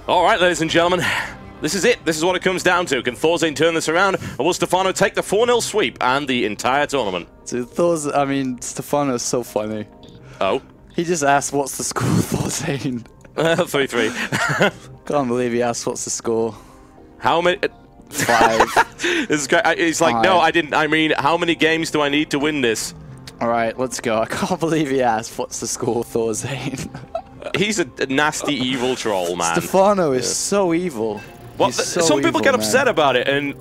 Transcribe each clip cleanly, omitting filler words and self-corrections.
All right, ladies and gentlemen, this is it. This is what it comes down to. Can ThorZaIN turn this around, or will Stephano take the 4-0 sweep and the entire tournament? Dude, Stephano is so funny. Oh? He just asked, what's the score, ThorZaIN? 3-3. Can't believe he asked, what's the score? How many... 5. This is great. He's like, 5. no, I didn't. I mean, how many games do I need to win this? All right, let's go. I can't believe he asked, what's the score, ThorZaIN? He's a nasty, evil troll, man. Stephano is so evil. Well, so some people evil, get upset man. about it, and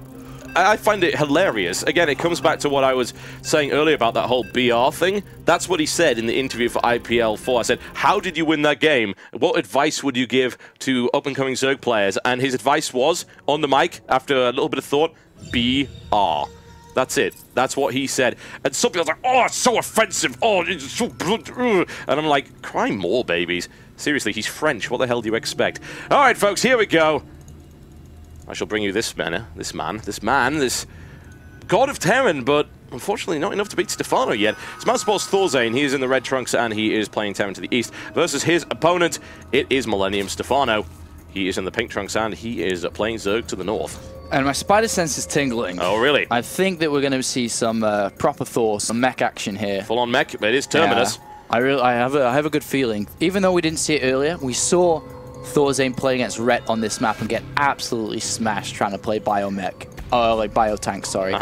I find it hilarious. Again, it comes back to what I was saying earlier about that whole BR thing. That's what he said in the interview for IPL 4. I said, how did you win that game? What advice would you give to up-and-coming Zerg players? And his advice was, on the mic, after a little bit of thought, BR. That's it. That's what he said. And some people are like, oh, it's so offensive. Oh, it's so... And I'm like, cry more, babies. Seriously, he's French. What the hell do you expect? All right, folks, here we go. I shall bring you this this god of Terran, but unfortunately not enough to beat Stephano yet. It's Mousesports ThorZaIN. He is in the red trunks, and he is playing Terran to the east. Versus his opponent, it is Millennium Stephano. He is in the pink trunks, and he is playing Zerg to the north. And my spider sense is tingling. Oh, really? I think that we're going to see some proper Thor, some mech action here. Full-on mech, but it is Terminus. Yeah, I have a good feeling. Even though we didn't see it earlier, we saw ThorZaIN play against Ret on this map and get absolutely smashed trying to play biomech. Like biotank, sorry.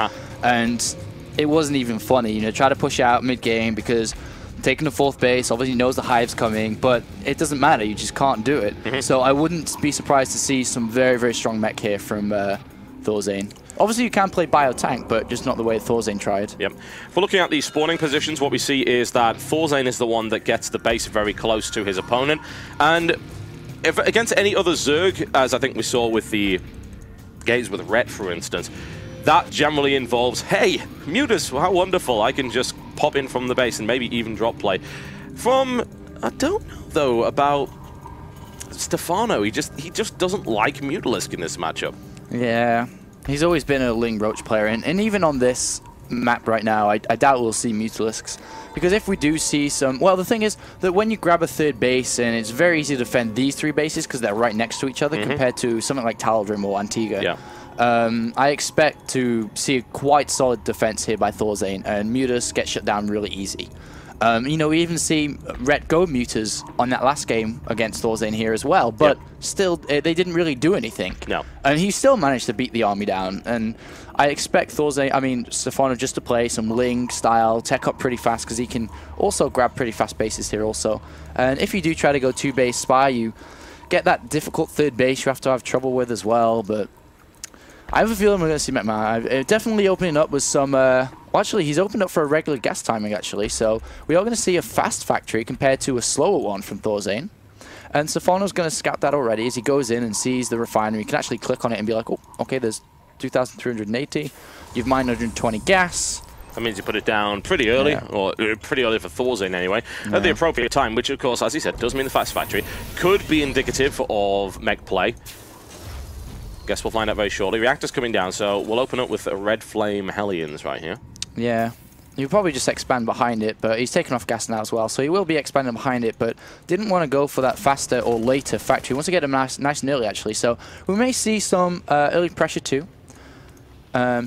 And it wasn't even funny, you know, try to push out mid-game because taking the 4th base, obviously knows the hive's coming, but it doesn't matter, you just can't do it. So I wouldn't be surprised to see some very, very strong mech here from ThorZaIN. Obviously you can play biotank, but just not the way ThorZaIN tried. Yep. If we're looking at these spawning positions, what we see is that ThorZaIN is the one that gets the base very close to his opponent. And if against any other Zerg, as I think we saw with the games with Ret, for instance, that generally involves, hey, Mutus, how wonderful, I can just pop in from the base and maybe even drop play. I don't know, though, about Stephano. He just doesn't like Mutalisk in this matchup. Yeah, he's always been a Ling Roach player, and even on this map right now, I doubt we'll see Mutalisks. Because if we do see some... Well, the thing is that when you grab a 3rd base, and it's very easy to defend these 3 bases because they're right next to each other compared to something like Tal'Darim or Antigua. Yeah. I expect to see a quite solid defense here by ThorZaIN, and Mutas get shut down really easy. You know, we even see Ret go Mutas on that last game against ThorZaIN here as well, but still, they didn't really do anything. No. And he still managed to beat the army down, and I expect Stephano just to play some Ling style, tech up pretty fast, because he can also grab pretty fast bases here also. And if you do try to go 2-base spy, you get that difficult 3rd base you have to have trouble with as well, but I have a feeling we're going to see McMahon. Definitely opening up with some... well, actually, he's opened up for a regular gas timing, actually. So we are going to see a fast factory compared to a slower one from ThorZaIN. And Stephano's going to scout that already as he goes in and sees the refinery. You can actually click on it and be like, oh, okay, there's 2,380. You've mined 120 gas. That means you put it down pretty early, or pretty early for ThorZaIN anyway, at the appropriate time, which, of course, as he said, does mean the fast factory. Could be indicative of mech play. Guess we'll find out very shortly. Reactor's coming down, so we'll open up with a Red Flame Hellions right here. Yeah. He'll probably just expand behind it, but he's taken off gas now as well, so he will be expanding behind it, but didn't want to go for that faster or later factory. He wants to get him nice and early, actually, so we may see some early pressure too.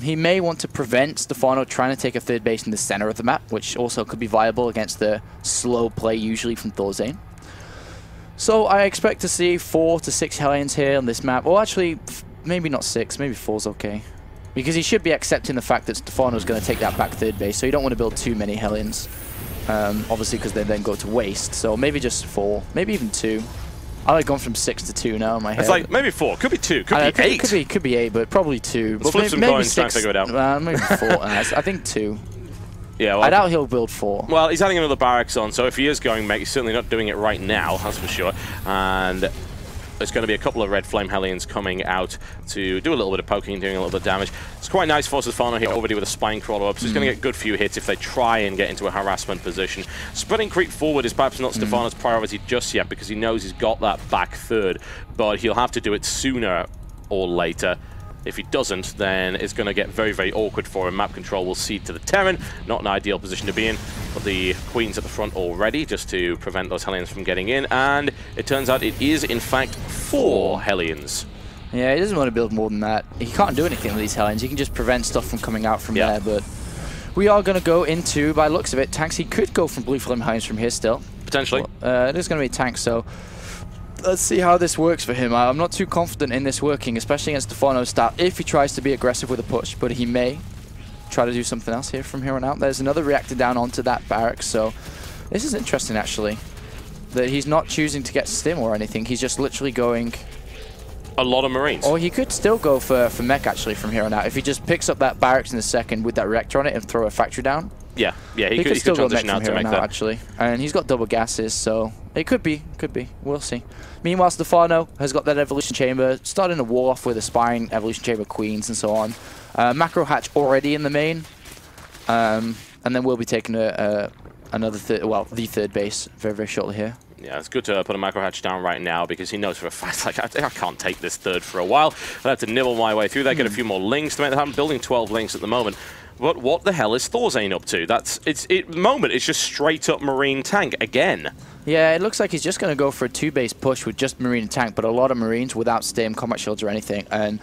He may want to prevent Stephano trying to take a 3rd base in the center of the map, which also could be viable against the slow play usually from ThorZaIN. So I expect to see 4 to 6 Hellions here on this map. Well, actually, maybe not 6. Maybe 4's okay. Because he should be accepting the fact that Stephano's going to take that back 3rd base, so you don't want to build too many Hellions. Obviously, because they then go to waste. So maybe just 4. Maybe even 2. I like going from 6 to 2 now in my head. It's like, maybe 4. Could be 2. Could be 8. Could be 8, but probably 2. Let's flip some coins, try and 6, figure it out. Maybe 4. I think 2. Yeah, well, I doubt he'll build 4. Well, he's adding another barracks on, so if he is going mech, he's certainly not doing it right now, that's for sure. And there's going to be a couple of Red Flame Hellions coming out to do a little bit of poking, doing a little bit of damage. It's quite nice for Stephano here already with a Spine Crawler up, so he's going to get a good few hits if they try and get into a harassment position. Spreading creep forward is perhaps not Stephano's priority just yet, because he knows he's got that back 3rd, but he'll have to do it sooner or later. If he doesn't, then it's going to get very, very awkward for him. Map control will cede to the Terran. Not an ideal position to be in, but the Queen's at the front already, just to prevent those Hellions from getting in. And it turns out it is, in fact, 4 Hellions. Yeah, he doesn't want to build more than that. He can't do anything with these Hellions. He can just prevent stuff from coming out from there, but we are going to go into, by the looks of it, tanks. He could go from Blue Flame Hellions from here still. Potentially. It is going to be tanks, so let's see how this works for him. I'm not too confident in this working, especially against Stephano's start, if he tries to be aggressive with a push, but he may try to do something else here from here on out. There's another reactor down onto that barracks, so this is interesting, actually, that he's not choosing to get stim or anything. He's just literally going... A lot of Marines. Or he could still go for mech, actually, from here on out. If he just picks up that barracks in a second with that reactor on it and throw a factory down. Yeah, he could still go mech transition from out here to on make out, that. actually. And he's got double gases, so it could be. We'll see. Meanwhile, Stephano has got that evolution chamber, starting to wall off with a spine, evolution chamber, queens, and so on. Macro hatch already in the main. And then we'll be taking the third base very, very shortly here. Yeah, it's good to put a macro hatch down right now because he knows for a fact, like, I can't take this third for a while. I have to nibble my way through there, get a few more links to make that happen. Building 12 links at the moment. But what the hell is ThorZaIN up to? At the moment, it's just straight up Marine tank again. Yeah, it looks like he's just going to go for a 2-base push with just Marine and tank, but a lot of Marines without stim, combat shields or anything. And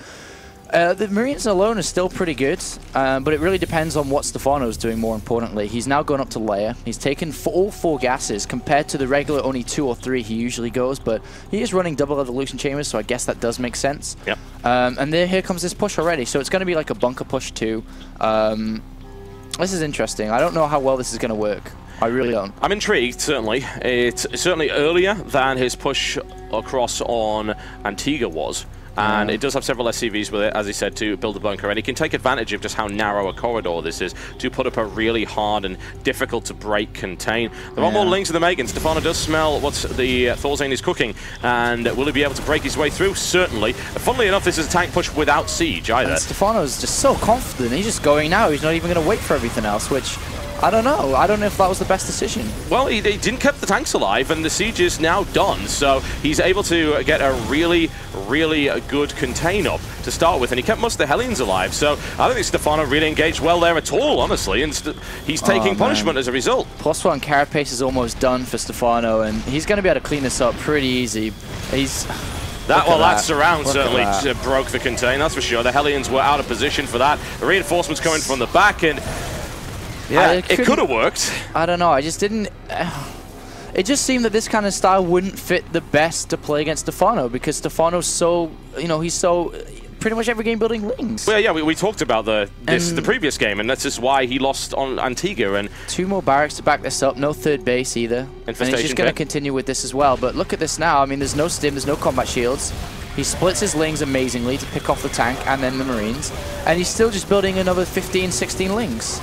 the Marines alone are still pretty good, but it really depends on what Stephano's doing, more importantly. He's now gone up to layer. He's taken all 4 gases compared to the regular only 2 or 3 he usually goes, but he is running double evolution chambers, so I guess that does make sense. Yep. And here comes this push already, so it's going to be like a bunker push too. This is interesting. I don't know how well this is going to work. I really don't. I'm intrigued, certainly. It's certainly earlier than his push across on Antigua was. And it does have several SCVs with it, as he said, to build a bunker. And he can take advantage of just how narrow a corridor this is to put up a really hard and difficult to break contain. There are more links in the making. Stephano does smell what the ThorZaIN is cooking. And will he be able to break his way through? Certainly. Funnily enough, this is a tank push without siege either. And Stephano's just so confident. He's just going now. He's not even going to wait for everything else, which... I don't know. I don't know if that was the best decision. Well, he didn't keep the tanks alive, and the siege is now done. So he's able to get a really, really good contain up to start with, and he kept most of the Hellions alive. So I don't think Stephano really engaged well there at all, honestly, and he's taking punishment as a result. +1 carapace is almost done for Stephano, and he's going to be able to clean this up pretty easy. That surround certainly broke the contain, that's for sure. The Hellions were out of position for that. The reinforcements coming from the back, and yeah, it could have worked. I don't know. I just didn't... It just seemed that this kind of style wouldn't fit the best to play against Stephano, because Stephano's so... he's so... pretty much every game building lings. Well, yeah, we talked about the previous game, and that's just why he lost on Antigua. And 2 more barracks to back this up. No third base either. And he's just going to continue with this as well. But look at this now. I mean, there's no stim, there's no combat shields. He splits his lings amazingly to pick off the tank and then the Marines. And he's still just building another 15, 16 lings.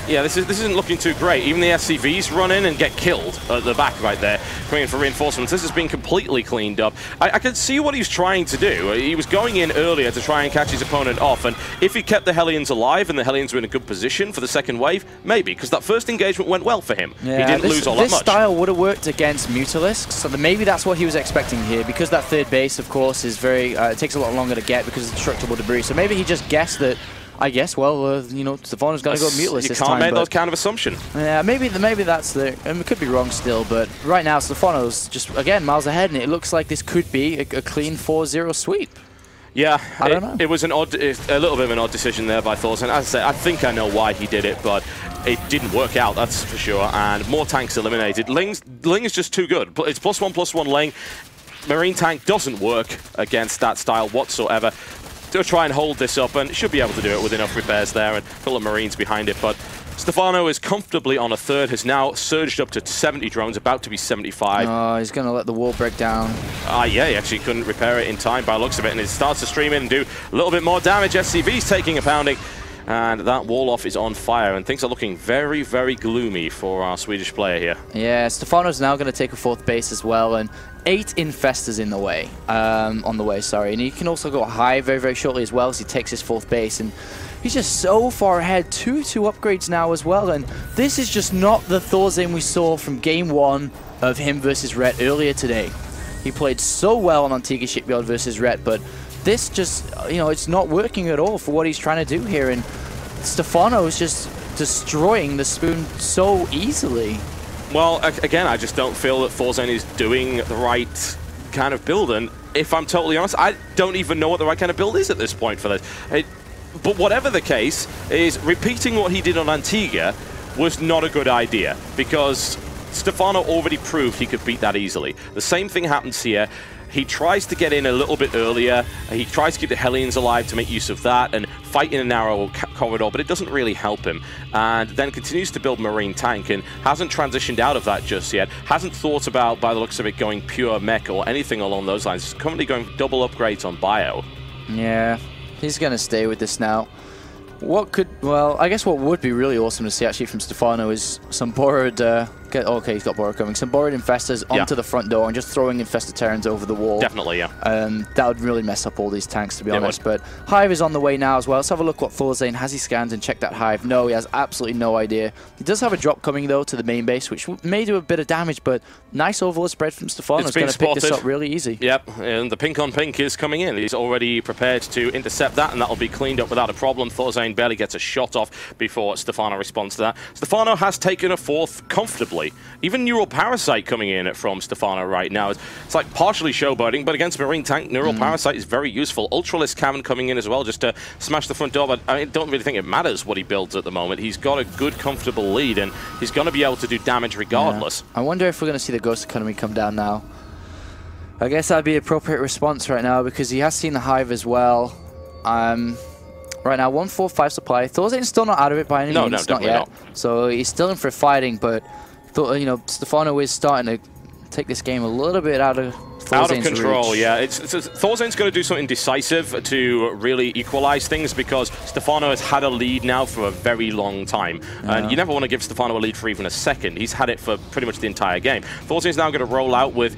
Yeah, this isn't looking too great. Even the SCVs run in and get killed at the back right there, coming in for reinforcements. This has been completely cleaned up. I could see what he's trying to do. He was going in earlier to try and catch his opponent off, and if he kept the Hellions alive and the Hellions were in a good position for the second wave, maybe, because that first engagement went well for him. Yeah, he didn't lose all that much. This style would have worked against Mutalisks, so maybe that's what he was expecting here, because that third base, of course, is very... it takes a lot longer to get because of destructible debris, so maybe he just guessed that I guess, well, Stephano's going to go muteless this time. You can't make those kind of assumptions. Yeah, maybe that's the... I mean, it could be wrong still, but right now Stephano's just, again, miles ahead, and it looks like this could be a clean 4-0 sweep. Yeah, I don't know. It was a little bit of an odd decision there by ThorZaIN. As I said, I think I know why he did it, but it didn't work out, that's for sure. And more tanks eliminated. Ling is just too good. It's +1/+1 Ling. Marine tank doesn't work against that style whatsoever. To try and hold this up, and should be able to do it with enough repairs there and full of Marines behind it. But Stephano is comfortably on a third, has now surged up to 70 drones, about to be 75. Oh, he's going to let the wall break down. Yeah, he actually couldn't repair it in time by the looks of it, and it starts to stream in and do a little bit more damage. SCV's taking a pounding, and that wall off is on fire, and things are looking very, very gloomy for our Swedish player here. Yeah, Stephano's now going to take a 4th base as well, and 8 infestors in the way, on the way, sorry. And he can also go high very, very shortly as well as he takes his 4th base. And he's just so far ahead. 2 upgrades now as well. And this is just not the ThorZaIN we saw from game 1 of him versus Rhett earlier today. He played so well on Antigua Shipyard versus Rhett, but this just, you know, it's not working at all for what he's trying to do here. And Stephano is just destroying the Spoon so easily. Well, again, I just don't feel that ThorZaIN is doing the right kind of build. And if I'm totally honest, I don't even know what the right kind of build is at this point for this. But whatever the case is, repeating what he did on Antigua was not a good idea, because Stephano already proved he could beat that easily. The same thing happens here. He tries to get in a little bit earlier. He tries to keep the Hellions alive to make use of that and fight in a narrow corridor, but it doesn't really help him. And then continues to build Marine Tank and hasn't transitioned out of that just yet. Hasn't thought about, by the looks of it, going pure mech or anything along those lines. He's currently going double upgrades on Bio. Yeah, he's going to stay with this now. What could, well, I guess what would be really awesome to see actually from Stephano is some borrowed, okay, he's got borrowed coming, some borrowed Infestors onto the front door and just throwing Infestor Terrans over the wall. Definitely, yeah. That would really mess up all these tanks, to be honest. But Hive is on the way now as well. Let's have a look what ThorZaIN has. He scanned and checked that Hive. No, he has absolutely no idea. He does have a drop coming, though, to the main base, which may do a bit of damage, but nice overload spread from Stephano. It's going to pick this up really easy. Yep, and the pink on pink is coming in. He's already prepared to intercept that, and that'll be cleaned up without a problem. ThorZaIN barely gets a shot off before Stephano responds to that. Stephano has taken a fourth comfortably. Even Neural Parasite coming in from Stephano right now. It's like partially showboating, but against Marine Tank, Neural Parasite is very useful. Ultralisk Cavern coming in as well just to smash the front door, but I don't really think it matters what he builds at the moment. He's got a good, comfortable lead, and he's going to be able to do damage regardless. Yeah. I wonder if we're going to see the Ghost Economy come down now. I guess that'd be an appropriate response right now, because he has seen the Hive as well. Right now, 145 supply. ThorZaIN's still not out of it by any means, not yet. So he's still in for fighting, but you know, Stephano is starting to take this game a little bit out of control, reach. yeah. ThorZaIN's going to do something decisive to really equalize things, because Stephano has had a lead now for a very long time. And you never want to give Stephano a lead for even a second. He's had it for pretty much the entire game. ThorZaIN's now going to roll out with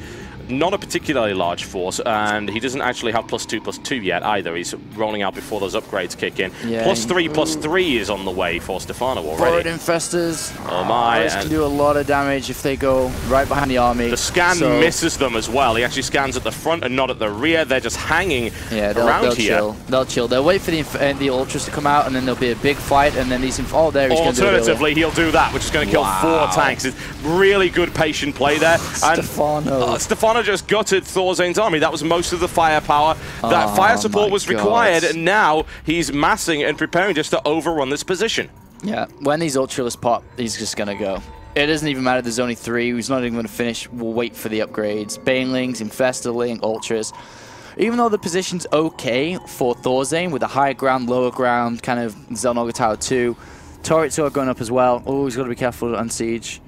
not a particularly large force, and he doesn't actually have +2/+2 yet either. He's rolling out before those upgrades kick in. Yeah, +3/+3 is on the way for Stephano already. Borrowed Infestors. Oh my. This can do a lot of damage if they go right behind the army. The scan misses them as well. He actually scans at the front and not at the rear. They're just hanging around here. Chill. They'll chill. They'll wait for the Ultras to come out, and then there'll be a big fight, and then these... Oh, there he's going to do it. Alternatively, he'll do that, which is going to kill 4 tanks. It's really good patient play there. Stephano. Stephano just gutted ThorZaIN's army. That was most of the firepower. That fire support was required, and now he's massing and preparing just to overrun this position. Yeah, when these Ultralists pop, he's just going to go. It doesn't even matter, there's only 3. He's not even going to finish. We'll wait for the upgrades. Banelings, Infestorling, Ultras. Even though the position's okay for ThorZaIN with a high ground, lower ground, kind of Xel'Naga Tower 2. Turrets are going up as well. Oh, he's got to be careful on siege.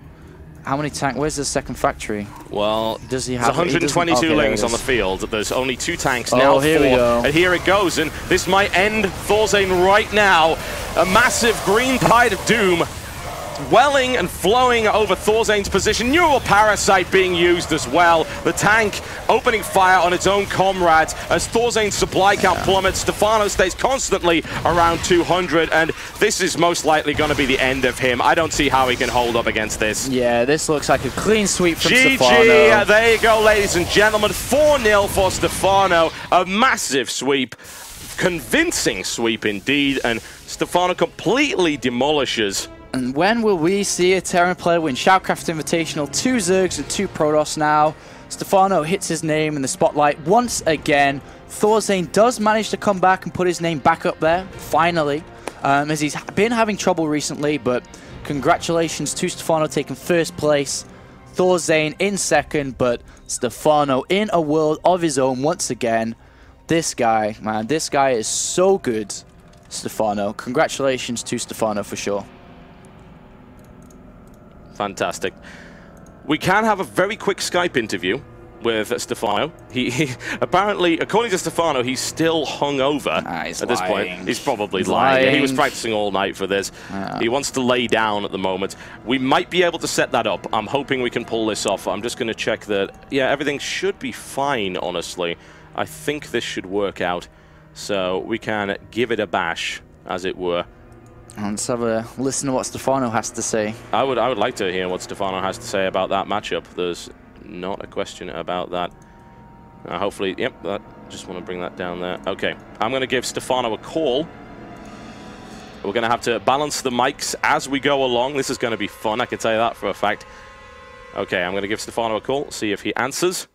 How many tanks? Where's the second factory? Well, does he have 122 lings on the field. There's only 2 tanks now. Here we go. And here it goes. And this might end ThorZaIN right now. A massive green tide of doom welling and flowing over ThorZaIN's position. Neural Parasite being used as well. The tank opening fire on its own comrades as ThorZaIN's supply count plummets. Stephano stays constantly around 200, and this is most likely going to be the end of him. I don't see how he can hold up against this. Yeah, this looks like a clean sweep from Stephano. GG! There you go, ladies and gentlemen. 4-0 for Stephano. A massive sweep. Convincing sweep indeed, and Stephano completely demolishes. And when will we see a Terran player win SHOUTcraft Invitational? 2 Zergs and 2 Protoss now. Stephano hits his name in the spotlight once again. ThorZaIN does manage to come back and put his name back up there, finally, as he's been having trouble recently, but congratulations to Stephano taking first place. ThorZaIN in second, but Stephano in a world of his own once again. This guy, man, this guy is so good, Stephano. Congratulations to Stephano for sure. Fantastic. We can have a very quick Skype interview with Stephano. He apparently, according to Stephano, he's still hungover at this point. He's probably lying. He was practicing all night for this. He wants to lay down at the moment. We might be able to set that up. I'm hoping we can pull this off. I'm just going to check that. Yeah, everything should be fine, honestly. I think this should work out. So we can give it a bash, as it were. Let's have a listen to what Stephano has to say. I would like to hear what Stephano has to say about that matchup. There's not a question about that. Hopefully, yep, just want to bring that down there. Okay, I'm going to give Stephano a call. We're going to have to balance the mics as we go along. This is going to be fun, I can tell you that for a fact. Okay, I'm going to give Stephano a call, see if he answers.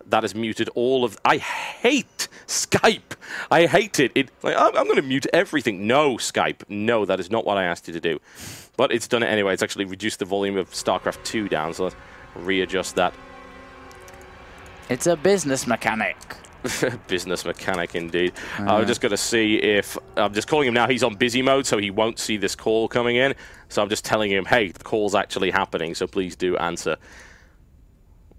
That has muted all of... I hate Skype. I hate it. Like, I'm going to mute everything. No, Skype. No, that is not what I asked you to do. But it's done it anyway. It's actually reduced the volume of StarCraft 2 down, so let's readjust that. It's a business mechanic. Business mechanic, indeed. I'm just going to see if... I'm just calling him now. He's on busy mode, so he won't see this call coming in. So I'm just telling him, hey, the call's actually happening, so please do answer.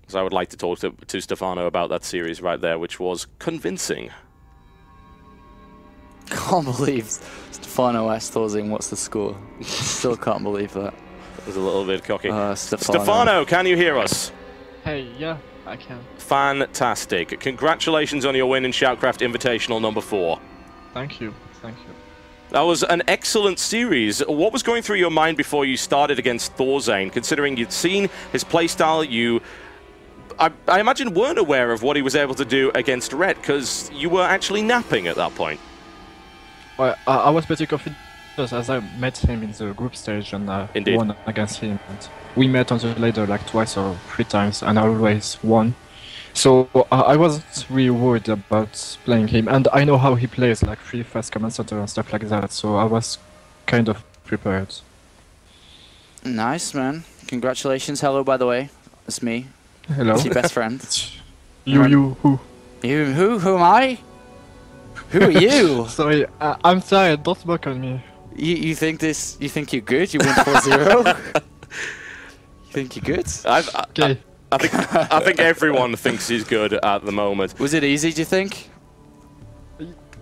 So I would like to talk to Stephano about that series right there, which was convincing. Can't believe Stephano asked ThorZaIN what's the score. Still can't believe that. It was a little bit cocky. Stephano. Stephano, can you hear us? Hey, yeah, I can. Fantastic. Congratulations on your win in SHOUTcraft Invitational number 4. Thank you, thank you. That was an excellent series. What was going through your mind before you started against ThorZaIN, considering you'd seen his playstyle, you... I imagine weren't aware of what he was able to do against Red, because you were actually napping at that point. Well, I was pretty confident as I met him in the group stage and won against him. And we met on the ladder like twice or 3 times and I always won. So I wasn't really worried about playing him, and I know how he plays, like free fast command center and stuff like that, so I was kind of prepared. Nice, man. Congratulations. Hello, by the way. It's me. Hello. It's your best friend. Who? You, who? Who am I? Who are you? Sorry, I'm tired, don't mock on me. You think this, you think you're good? You win 4-0? You think you're good? Okay. I think everyone thinks he's good at the moment. Was it easy, do you think?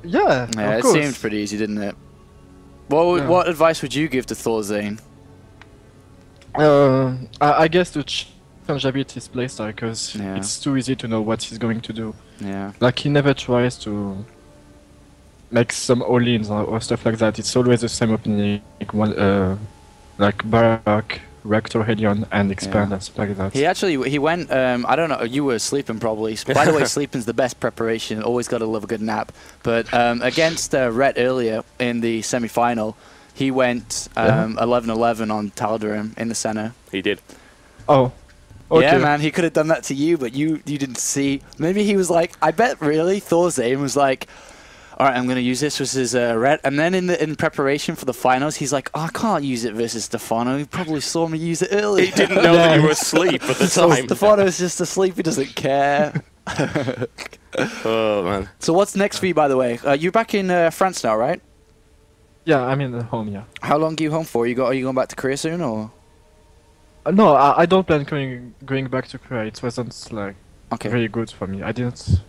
Yeah, yeah, of course. It seemed pretty easy, didn't it? What advice would you give to ThorZaIN? I guess to change a bit his playstyle, because it's too easy to know what he's going to do. Yeah. Like, he never tries to make some all-ins or stuff like that. It's always the same opening, like Barak, Rector, Helion, and Expand and stuff like that. He went, I don't know, you were sleeping probably. By the way, sleeping's the best preparation. Always got to love a good nap. But against Rhett earlier in the semi-final, he went 11-11 on Tal'Darim in the center. He did. Oh. Okay. Yeah, man, he could have done that to you, but you didn't see. Maybe he was like, I bet really ThorZaIN was like, all right, I'm going to use this versus Rhett. And then in preparation for the finals, he's like, oh, I can't use it versus Stephano. He probably saw me use it earlier. He didn't know that you were asleep at the time. Stephano's just asleep. He doesn't care. Oh, man. So what's next for you, by the way? You're back in France now, right? Yeah, I'm in home, yeah. How long are you home for? Are you going back to Korea soon, or...? No, I don't plan going back to Korea. It wasn't like very good for me. I didn't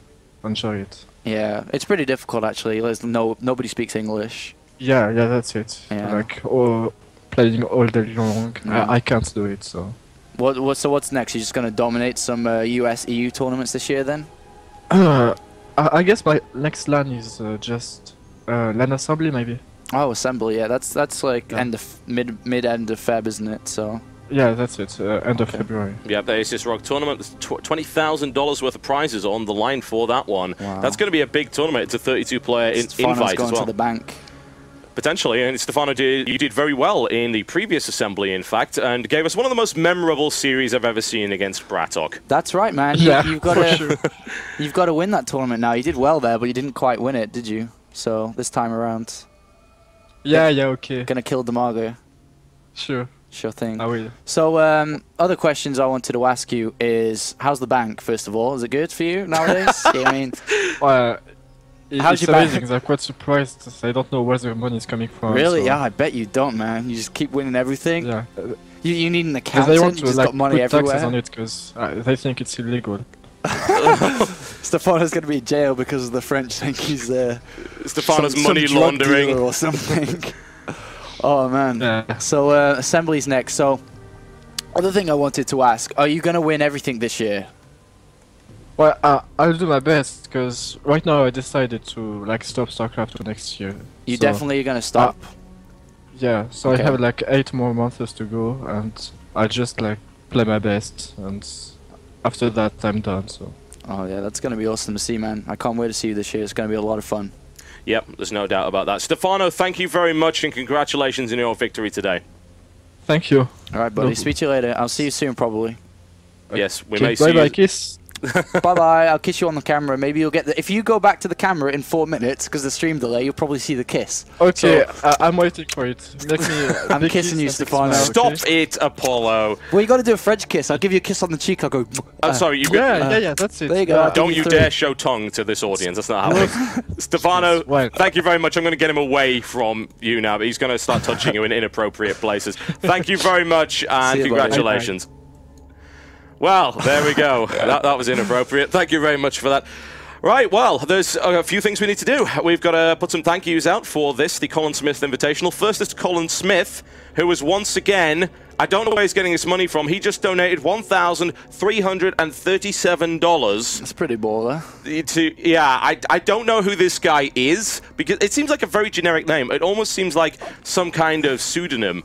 enjoy it. Yeah, it's pretty difficult actually. There's nobody speaks English. Yeah, that's it. Yeah. Like playing all day long. I can't do it. So. So what's next? You're just gonna dominate some US EU tournaments this year then? I guess my next LAN is just LAN assembly maybe. Oh, assembly. Yeah, that's like mid end of Feb, isn't it? So. Yeah, that's it. End of February. Yeah, the Aces Rock tournament. There's $20,000 worth of prizes on the line for that one. Wow. That's going to be a big tournament. It's a 32-player invite going as well. to the bank. Potentially, and Stephano, you did very well in the previous assembly, in fact, and gave us one of the most memorable series I've ever seen against Bratok. That's right, man. Yeah, you've got to win that tournament now. You did well there, but you didn't quite win it, did you? So this time around. Yeah, okay. Gonna kill Demago. Sure. Sure thing. I will. So, other questions I wanted to ask you is, how's the bank, first of all? Is it good for you nowadays? Yeah, I mean... It's amazing. I'm quite surprised. I don't know where the money is coming from. Really? So. Yeah, I bet you don't, man. You just keep winning everything. Yeah. You need an accountant. They want to you just like got money put everywhere. taxes on it because they think it's illegal. Stephano's going to be in jail because the French think he's Stephano's money some laundering drug dealer or something. Oh man. Yeah. So assembly's next. So other thing I wanted to ask: are you going to win everything this year? Well, I'll do my best because right now I decided to like stop Starcraft for next year. You definitely are going to stop. Yeah. So I have like 8 more months to go, and I'll just like play my best, and after that I'm done. So. Oh, yeah, that's going to be awesome to see, man. I can't wait to see you this year. It's going to be a lot of fun. Yep, there's no doubt about that. Stephano, thank you very much, and congratulations on your victory today. Thank you. All right, buddy. Speak to you later. I'll see you soon, probably. Yes, we may see you. Bye-bye, kiss. Bye-bye. I'll kiss you on the camera. Maybe you'll get the... If you go back to the camera in 4 minutes, because the stream delay, you'll probably see the kiss. Okay, so, I'm waiting for it. Make me I'm kissing you, Stephano. Stop it, Apollo. Well, you got to do a French kiss. I'll give you a kiss on the cheek. I'll go... I'm sorry. Yeah, that's it. There you go. Don't you dare show tongue to this audience. That's not how it works. Stephano, thank you very much. I'm going to get him away from you now, but he's going to start touching you in inappropriate places. Thank you very much, and congratulations. Well, there we go. That was inappropriate. Thank you very much for that. Right, well, there's a few things we need to do. We've got to put some thank yous out for this, the Colin Smith Invitational. First is to Colin Smith, who was once again, I don't know where he's getting his money from. He just donated $1,337. That's pretty baller. I don't know who this guy is, because it seems like a very generic name. It almost seems like some kind of pseudonym.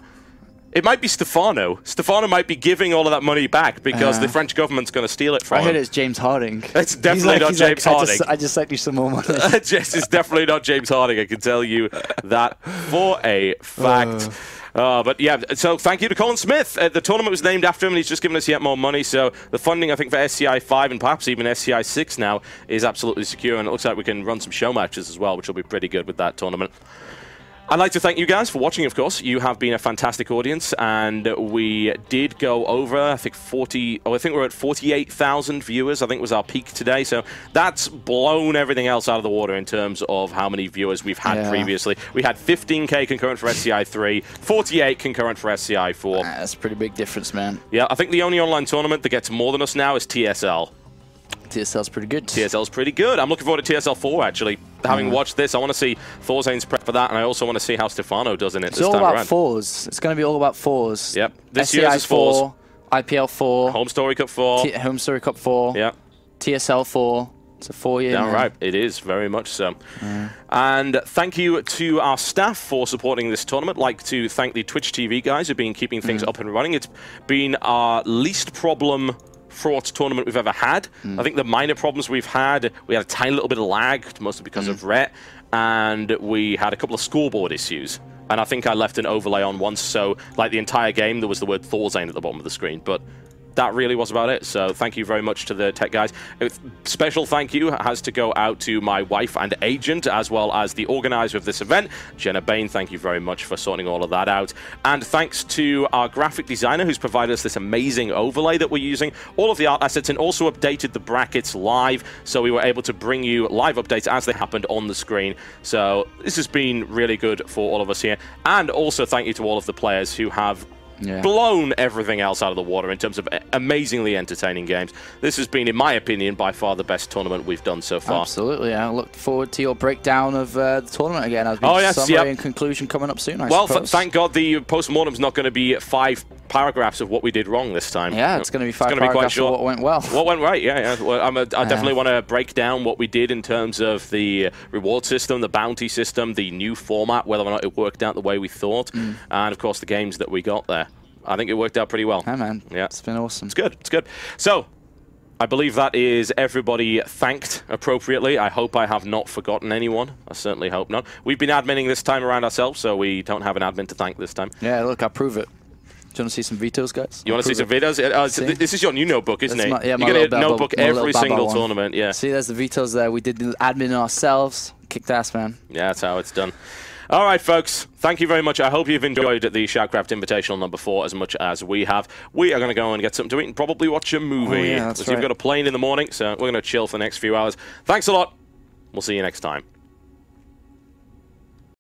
It might be Stephano. Stephano might be giving all of that money back because the French government's going to steal it from him. I heard it's James Harding. It's definitely not James Harding. I just sent you some more money. It's definitely not James Harding. I can tell you that for a fact. But yeah, so thank you to Colin Smith. The tournament was named after him, and he's just given us yet more money. So the funding, I think, for SCi4 and perhaps even SCi6 now is absolutely secure. And it looks like we can run some show matches as well, which will be pretty good with that tournament. I'd like to thank you guys for watching, of course. You have been a fantastic audience, and we did go over, I think, I think we're at 48,000 viewers, I think was our peak today. So that's blown everything else out of the water in terms of how many viewers we've had previously. We had 15K concurrent for SCi3, 48 concurrent for SCi4. That's a pretty big difference, man. Yeah, I think the only online tournament that gets more than us now is TSL. TSL's pretty good. TSL's pretty good. I'm looking forward to TSL 4, actually. Having watched this, I want to see ThorZaIN's prep for that, and I also want to see how Stephano does in it this time around. It's all about fours. It's going to be all about fours. Yep. This year's is fours. IPL 4. Home Story Cup 4. Home Story Cup 4. Yep. TSL 4. It's a 4-year. Yeah, right. It is, very much so. And thank you to our staff for supporting this tournament. I'd like to thank the Twitch TV guys who've been keeping things up and running. It's been our least problem fraught tournament we've ever had. I think the minor problems we had a tiny little bit of lag, mostly because of Rhett, and we had a couple of scoreboard issues. And I think I left an overlay on once, so like the entire game, there was the word ThorZaIN at the bottom of the screen. But that really was about it. So thank you very much to the tech guys. A special thank you has to go out to my wife and agent, as well as the organizer of this event, Jenna Bain. Thank you very much for sorting all of that out. And thanks to our graphic designer who's provided us this amazing overlay that we're using, all of the art assets, and also updated the brackets live, so we were able to bring you live updates as they happened on the screen. So this has been really good for all of us here. And also thank you to all of the players who have blown everything else out of the water in terms of amazingly entertaining games. This has been, in my opinion, by far the best tournament we've done so far. Absolutely. I look forward to your breakdown of the tournament again. Summary and conclusion coming up soon, I suppose. Thank God the post-mortem's not going to be 5 paragraphs of what we did wrong this time. Yeah, it's going to be 5 paragraphs of what went well. What went right, yeah. Well, I definitely want to break down what we did in terms of the reward system, the bounty system, the new format, whether or not it worked out the way we thought, and, of course, the games that we got there. I think it worked out pretty well. Yeah, man. Yeah. It's been awesome. It's good. It's good. So, I believe that is everybody thanked appropriately. I hope I have not forgotten anyone. I certainly hope not. We've been adminning this time around ourselves, so we don't have an admin to thank this time. Yeah, look, I'll prove it. Do you want to see some vetoes, guys? You want to see some vetoes? This is your new notebook, isn't it? You're going to get a notebook every single tournament. Yeah. See, there's the vetoes there. We did the admin ourselves. Kicked ass, man. Yeah, that's how it's done. All right, folks. Thank you very much. I hope you've enjoyed the SHOUTcraft Invitational number 4 as much as we have. We are going to go and get something to eat and probably watch a movie. Oh, yeah, that's right. We've got a plane in the morning, so we're going to chill for the next few hours. Thanks a lot. We'll see you next time.